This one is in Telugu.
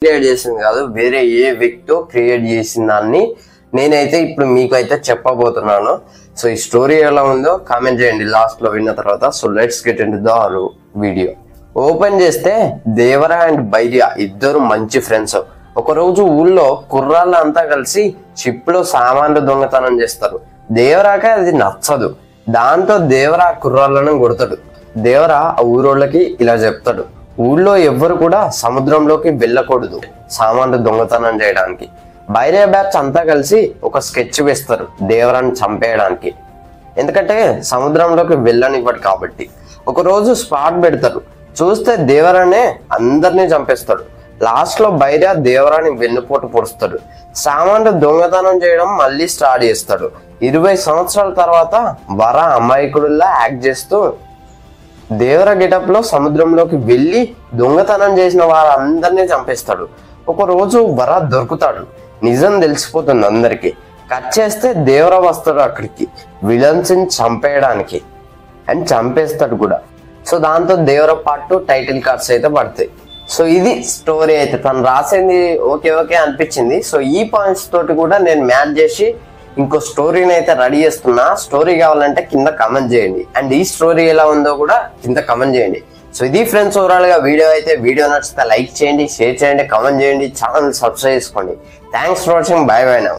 క్రియేట్ చేసింది కాదు, వేరే ఏ వ్యక్తి క్రియేట్ చేసిన దాన్ని నేనైతే ఇప్పుడు మీకు అయితే చెప్పబోతున్నాను. సో ఈ స్టోరీ ఎలా ఉందో కామెంట్ చేయండి లాస్ట్ లో విన్న తర్వాత. So let's get into the video. Open చేస్తే దేవరా అండ్ బైర్య ఇద్దరు మంచి ఫ్రెండ్స్. ఒక రోజు ఊళ్ళో కుర్రాళ్ళంతా కలిసి షిప్ లో సామాన్లు దొంగతనం చేస్తారు. దేవరాకి అది నచ్చదు. దాంతో దేవరా కుర్రాళ్ళను కొడతాడు. దేవరా ఆ ఊరోళ్ళకి ఇలా చెప్తాడు, ఊళ్ళో ఎవ్వరు కూడా సముద్రంలోకి వెళ్ళకూడదు సామాన్లు దొంగతనం చేయడానికి. బైర్య బ్యాచ్ అంతా కలిసి ఒక స్కెచ్ వేస్తారు దేవరాన్ని చంపేయడానికి, ఎందుకంటే సముద్రంలోకి వెళ్ళనివ్వడు కాబట్టి. ఒక రోజు స్పాట్ పెడతారు. చూస్తే దేవరానే అందరినీ చంపేస్తాడు. లాస్ట్ లో బైర్య దేవరాని వెన్నుపోటు పొడుస్తాడు. సామాన్లు దొంగతనం చేయడం మళ్ళీ స్టార్ట్ చేస్తాడు. 20 సంవత్సరాల తర్వాత వర అమాయకుడులా యాక్ట్ చేస్తూ దేవర గెటప్ లో సముద్రంలోకి వెళ్ళి దొంగతనం చేసిన వారందరినీ చంపేస్తాడు. ఒక రోజు వర దొరుకుతాడు. నిజం తెలిసిపోతుంది అందరికి. కట్ చేస్తే దేవర వస్తాడు అక్కడికి విలన్స్ ని చంపేయడానికి, అండ్ చంపేస్తాడు కూడా. సో దాంతో దేవర పార్ట్ టైటిల్ కార్డ్స్ అయితే పడతాయి. సో ఇది స్టోరీ అయితే తను రాసింది ఓకే అనిపించింది. సో ఈ పాయింట్స్ తోటి కూడా నేను మ్యాచ్ చేసి ఇంకో స్టోరీని అయితే రెడీ చేస్తున్నా. స్టోరీ కావాలంటే కింద కమెంట్ చేయండి, అండ్ ఈ స్టోరీ ఎలా ఉందో కూడా కింద కమెంట్ చేయండి. సో ఇది ఫ్రెండ్స్ ఓవరాల్ గా వీడియో అయితే. వీడియో నచ్చితే లైక్ చేయండి, షేర్ చేయండి, కమెంట్ చేయండి, ఛానల్ సబ్స్క్రైబ్ చేసుకోండి. Thanks for watching. By by now.